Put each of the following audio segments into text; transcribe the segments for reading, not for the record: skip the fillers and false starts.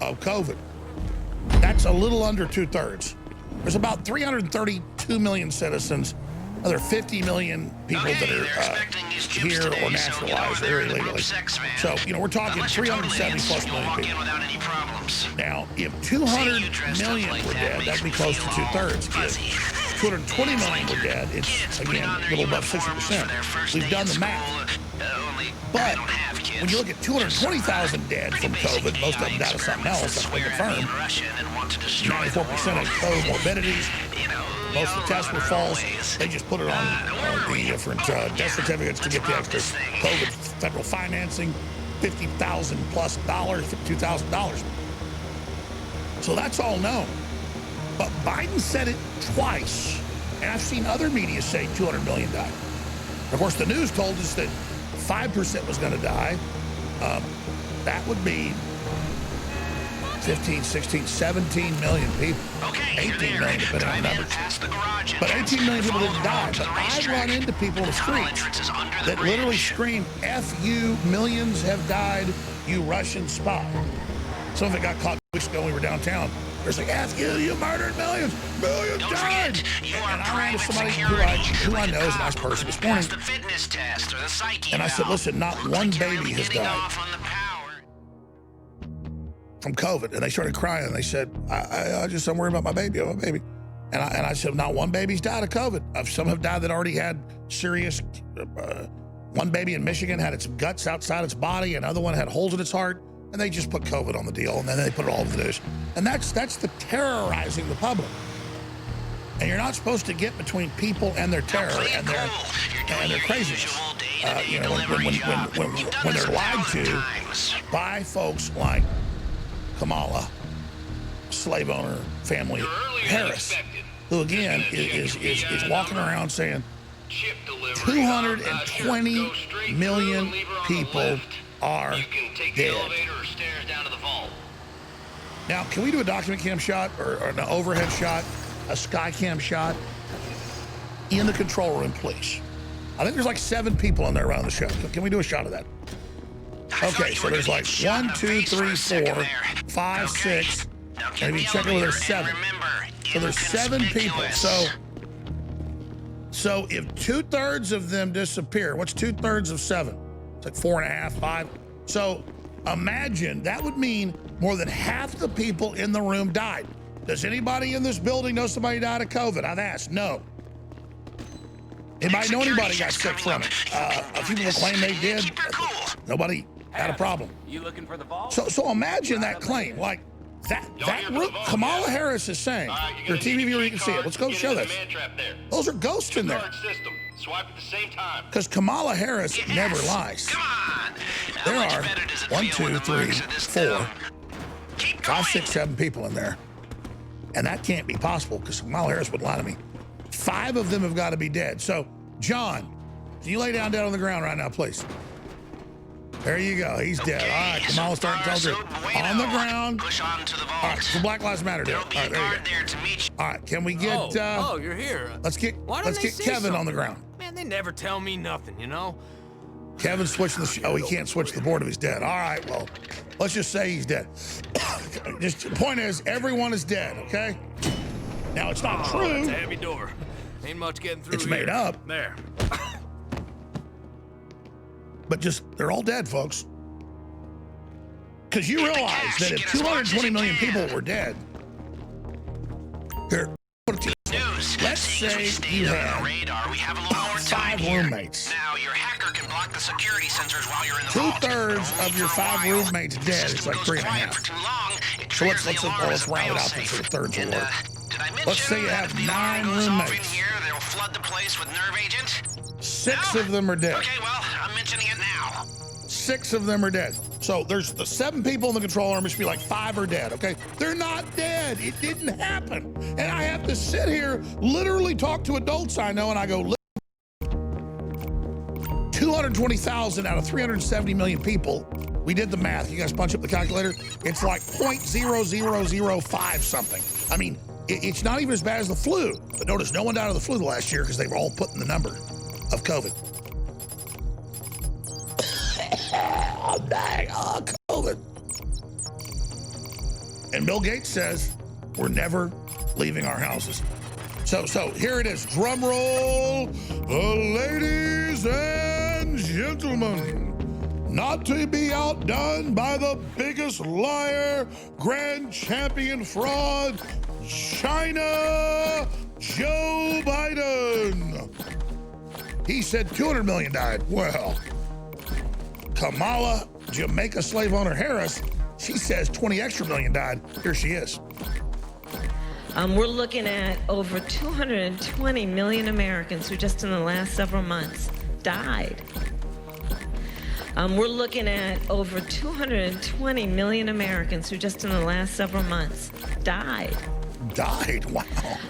of COVID. That's a little under 2/3. There's about 332 million citizens. Another 50 million people that are here or naturalized or illegally. So, we're talking 370 plus million people. Now, if 200 million were dead, that'd be close to 2/3. If 220 million were dead, it's, again, a little above 60%. We've done the math. But when you look at 220,000 dead from COVID, most of them died of something else, that's been confirmed. 94% of COVID morbidities. Most of the tests were false. They just put it on the different death certificates to get the extra COVID federal financing, $50,000 plus $52,000. So that's all known. But Biden said it twice, and I've seen other media say 200 million died. Of course, the news told us that 5% was going to die. That would be 15, 16, 17 million people. 18 million, depending on the numbers. But 18 million people didn't die. But I run into people in the streets that literally scream, F you, millions have died, you Russian spy. Some of it got caught weeks ago when we were downtown. They're like, F you, you murdered millions. Millions died. And I ran to somebody who I know is a nice person this morning. And I said, listen, not one baby has died from COVID. And they started crying. And they said, I'm worried about my baby. And I said, not one baby's died of COVID. Some have died that already had serious, one baby in Michigan had its guts outside its body. Another one had holes in its heart. And they just put COVID on the deal. And then they put it all over the news. And that's the terrorizing the public. And you're not supposed to get between people and their terror and their craziness. When they're lied to by folks like Kamala, slave owner family Harris, who again is walking around saying 220 million people are dead. Now, can we do a document cam shot or an overhead shot, a sky cam shot in the control room, please? I think there's like 7 people in there around the show. Can we do a shot of that? Okay, so there's like 1, 2, 3, 4, 5, 6. And if you check over, there's 7. So there's 7 people. So if 2/3 of them disappear, what's 2/3 of 7? It's like 4.5, 5. So imagine that would mean more than half the people in the room died. Does anybody in this building know somebody died of COVID? I've asked. No. Anybody know anybody got sick from it? A few people claim they did. Nobody had a problem. You looking for the vault? So imagine that claim. Like that Kamala Harris is saying, your TV viewer, you can see it. Let's go show this. Those are ghosts in there. Because Kamala Harris never lies. There are 1, 2, 3, 4, 5, 6, 7 people in there. And that can't be possible because Kamala Harris would lie to me. 5 of them have got to be dead. So, John, can you lay down dead on the ground right now, please? There you go. He's dead. All right, Kamala's starting to tell the on the ground. All right, for Black Lives Matter Day. All right, there you go. All right, can we get? You're here. Let's get Kevin on the ground. Man, they never tell me nothing, you know. Kevin's switching the. He can't switch the board if he's dead. All right, well, let's just say he's dead. Just the point is, everyone is dead. Okay. Now it's not true. That's a heavy door. Ain't much getting through. It's made up. There. But just, they're all dead, folks. Because you realize that if 220 million people were dead, here, let's say you had 5 roommates. Now your hacker can block the security sensors while you're in the vault. 2/3 of your 5 roommates dead. It's like 3.5. So let's round it out to the thirds of work. Let's say you have 9 roommates. They'll flood the place with nerve agent. 6 of them are dead. Okay, well, I'm mentioning it now. 6 of them are dead. So there's the 7 people in the control room. It should be like 5 are dead, okay? They're not dead. It didn't happen. And I have to sit here, literally talk to adults I know, and I go, 220,000 out of 370 million people. We did the math. You guys punch up the calculator. It's like 0.0005 something. I mean, it's not even as bad as the flu. But notice no one died of the flu the last year because they were all putting the number of COVID. I'm dying. Oh, COVID. And Bill Gates says we're never leaving our houses. So here it is. Drum roll, ladies and gentlemen. Not to be outdone by the biggest liar, grand champion fraud, China, Joe Biden. He said 200 million died. Well, Kamala, Jamaica slave owner Harris, she says 20 extra million died. Here she is. We're looking at over 220 million Americans who just in the last several months died. We're looking at over 220 million Americans who just in the last several months died. Died? Wow.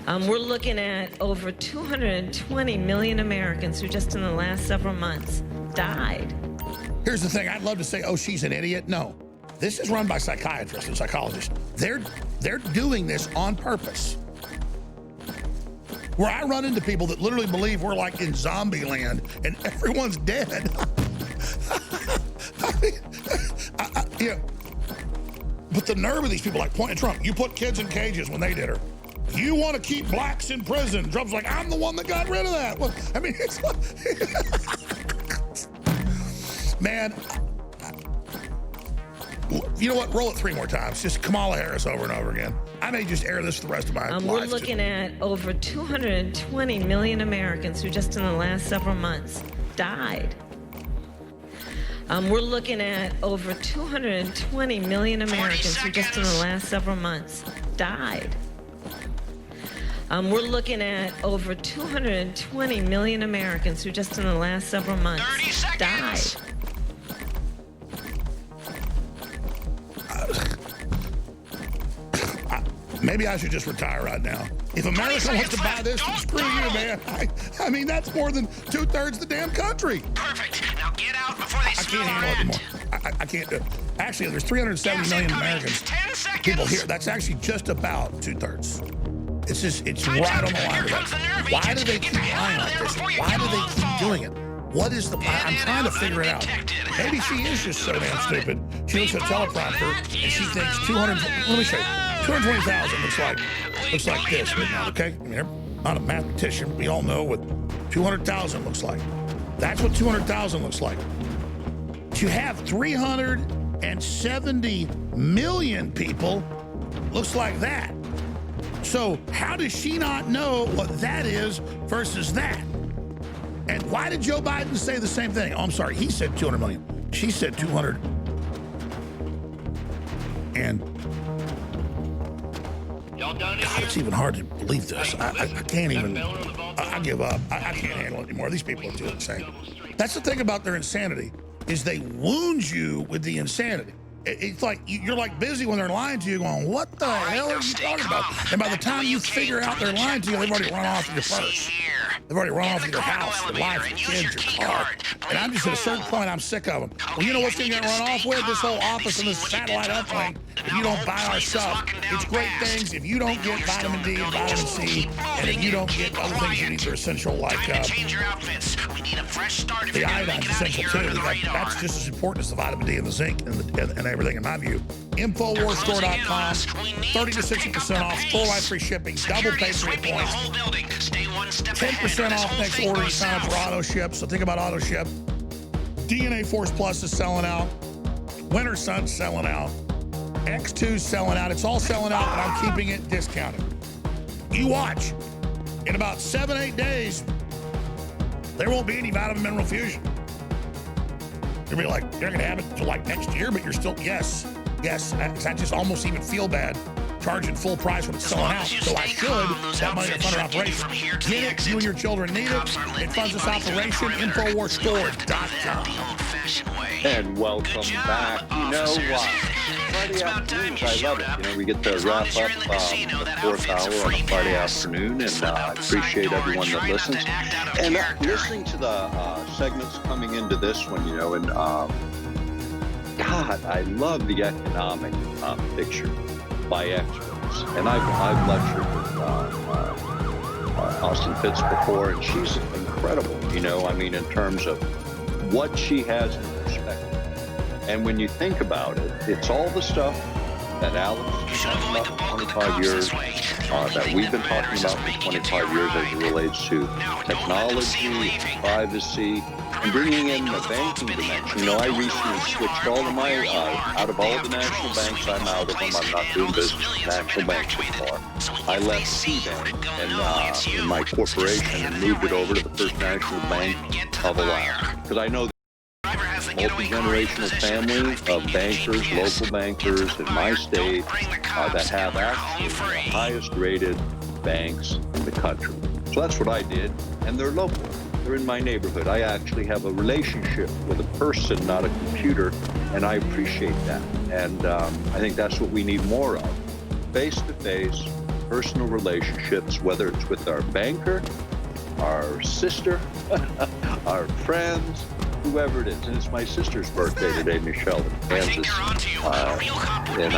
We're looking at over 220 million Americans who just in the last several months died. Here's the thing. I'd love to say, oh, she's an idiot. No. This is run by psychiatrists and psychologists. They're doing this on purpose. Where I run into people that literally believe we're like in zombie land and everyone's dead. But the nerve of these people, like pointing at Trump, you put kids in cages when they did her. You want to keep blacks in prison. Trump's like, I'm the one that got rid of that. Well, I mean, it's like, man, you know what? Roll it 3 more times. Just Kamala Harris over and over again. I may just air this for the rest of my life. We're looking at over 220 million Americans who just in the last several months died. We're looking at over 220 million Americans who just in the last several months died. We're looking at over 220 million Americans who just in the last several months died. Maybe I should just retire right now. If America wants to buy this, then screw you, man. I mean, that's more than 2/3 the damn country. Perfect. Now get out before they I smell can't handle it anymore. I can't do it. Actually, there's 370 million Americans. 10 seconds. People here. That's actually just about 2/3. It's just, it's right on the line of that. Why do they keep lying like this? Why do they keep doing it? What is the plan? I'm trying to figure it out. Maybe she is just so damn stupid. She looks at a teleprompter and she thinks 200. Let me show you. 220,000 looks like this right now, okay? I mean, I'm not a mathematician. We all know what 200,000 looks like. That's what 200,000 looks like. To have 370 million people looks like that. So how does she not know what that is versus that? And why did Joe Biden say the same thing? Oh, I'm sorry. He said 200 million. She said 200. And God, it's even hard to believe this. I can't even. I give up. I can't handle it anymore. These people are too insane. That's the thing about their insanity, is they wound you with the insanity. It's like you're like busy when they're lying to you, going, "What the hell are you talking about?" And by the time you figure out they're lying to you, they've already run off with your purse. They've already run off with your house, your life, your kids, your car. And I'm just at a certain point, I'm sick of them. Well, you know what's going to get run off with? This whole office and this satellite uplink. If you don't buy our stuff, it's great things. If you don't get vitamin D and vitamin C, and if you don't get other things you need that are essential, like the iodine's essential too. That's just as important as the vitamin D and the zinc and everything, in my view. InfoWarsStore.com, 30 to 60% off, full life free shipping, double pay for your points, 10% off next order you sign up for auto ship. So think about auto ship. DNA Force Plus is selling out. Winter Sun's selling out. X2's selling out. It's all selling out, but I'm keeping it discounted. You watch. In about 7-8 days, there won't be any vitamin mineral fusion. You'll be like, you're going to have it till like next year, but you're still, yes. I just almost even feel bad charging full price when it's selling out. So I should. That money to fund an operation. Get it. You and your children need it. It funds this operation. InfoWarsStore.com. And welcome back. You know what? Friday afternoons, I love it. You know, we get to wrap up the 4th hour on a Friday afternoon, and I appreciate everyone that listens. And listening to the segments coming into this one, you know, and God, I love the economic picture by experts. And I've lectured with Austin Fitz before, and she's incredible, you know, I mean, in terms of what she has in perspective. And when you think about it, it's all the stuff that Alex has been talking about for 25 years, that we've been talking about for 25 years as it relates to technology, privacy, and bringing in the banking dimension. You know, I recently switched all of my, out of all the national banks, I'm out of them. I'm not doing business with national banks anymore. I left KeyBank and in my corporation and moved it over to the First National Bank of Alaska. Because I know the multi-generational family of bankers, local bankers in my state that have actually the highest rated banks in the country. So that's what I did, and they're local. They're in my neighborhood. I actually have a relationship with a person, not a computer, and I appreciate that. And I think that's what we need more of. Face-to-face, personal relationships, whether it's with our banker, our sister, our friends, whoever it is. And it's my sister's birthday today, Michelle, in Kansas. And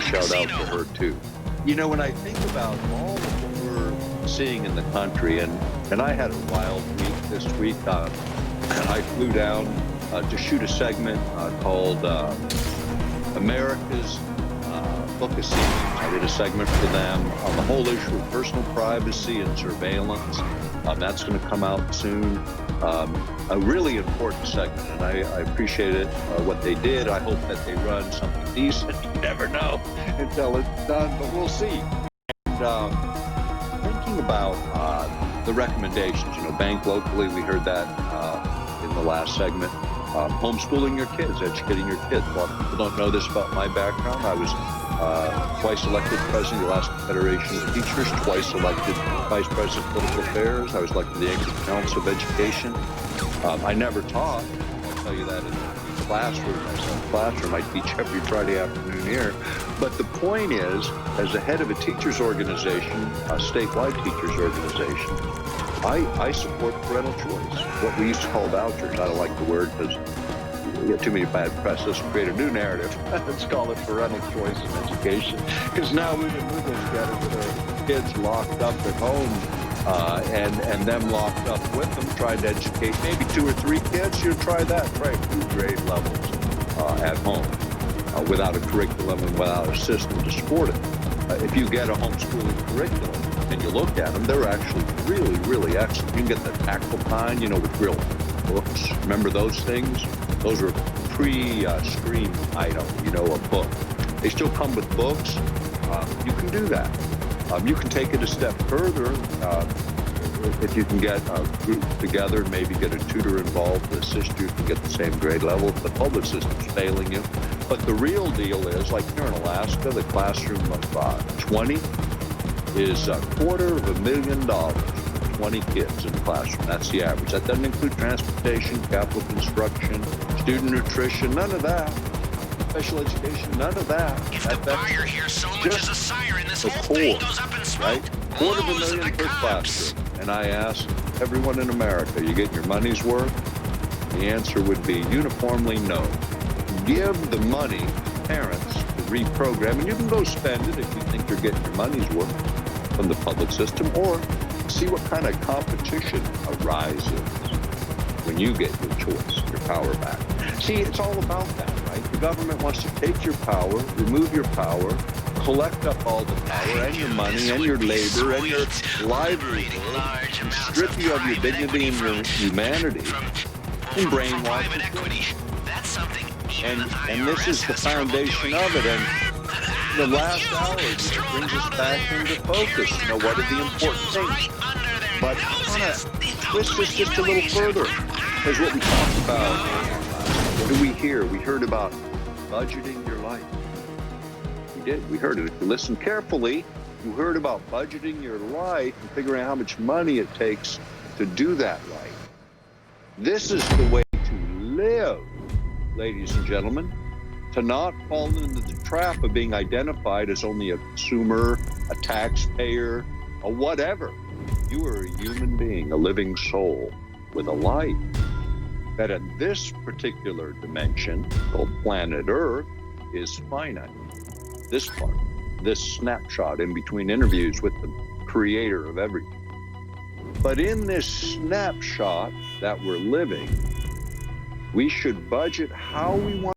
shout out to her too. You know, when I think about all of what we're seeing in the country, and I had a wild week this week. I flew down to shoot a segment called America's Bookcacy. I did a segment for them on the whole issue of personal privacy and surveillance. That's going to come out soon. A really important segment, and I appreciate what they did. I hope that they run something decent. You never know until it's done, but we'll see. And thinking about the recommendations, you know, bank locally, we heard that in the last segment. Homeschooling your kids, educating your kids. A lot of people don't know this about my background. I was twice elected president of the Alaska Federation of Teachers, twice elected vice president of political affairs. I was elected to the Anglican Council of Education. I never taught. I'll tell you that in the classroom. I teach every Friday afternoon here. But the point is, as the head of a teachers organization, a statewide teachers organization, I support parental choice, what we used to call vouchers. I don't like the word because we get too many bad press. Let's create a new narrative. Let's call it parental choice in education. Because now we've been living together with our kids locked up at home and them locked up with them, trying to educate maybe 2 or 3 kids. You try that, right? 2 grade levels at home without a curriculum and without a system to support it. If you get a homeschooling curriculum and you look at them, they're actually really, really excellent. You can get the tactile kind, you know, with real books. Remember those things? Those are pre-screen item, you know, a book. They still come with books. You can do that. You can take it a step further if you can get a group together and maybe get a tutor involved to assist you to get the same grade level if the public system's failing you. But the real deal is, like here in Alaska, the classroom of 20 is $250,000 for 20 kids in the classroom. That's the average. That doesn't include transportation, capital construction, student nutrition, none of that. Special education, none of that. If the buyer hears so much as a siren, this whole thing goes up in smoke. Right? $250,000 per classroom. And I asked everyone in America, you getting your money's worth? The answer would be uniformly no. Give the money to parents to reprogram, and you can go spend it if you think you're getting your money's worth from the public system, or see what kind of competition arises when you get your choice, your power back. See, it's all about that, right? The government wants to take your power, remove your power, collect up all the power and your money and your labor and your livelihood, and strip you of your dignity and your humanity, and brainwash you. And this is the foundation of it. And the last hour just brings us back into focus. You know, what are the important things? But I want to twist this just a little further. Because what we talked about, what do we hear? We heard about budgeting your life. We did. We heard it. If you listen carefully, you heard about budgeting your life and figuring out how much money it takes to do that right. This is the way to live, ladies and gentlemen, to not fall into the trap of being identified as only a consumer, a taxpayer, a whatever. You are a human being, a living soul with a life that in this particular dimension called planet Earth is finite. This part, this snapshot in between interviews with the creator of everything. But in this snapshot that we're living, we should budget how we want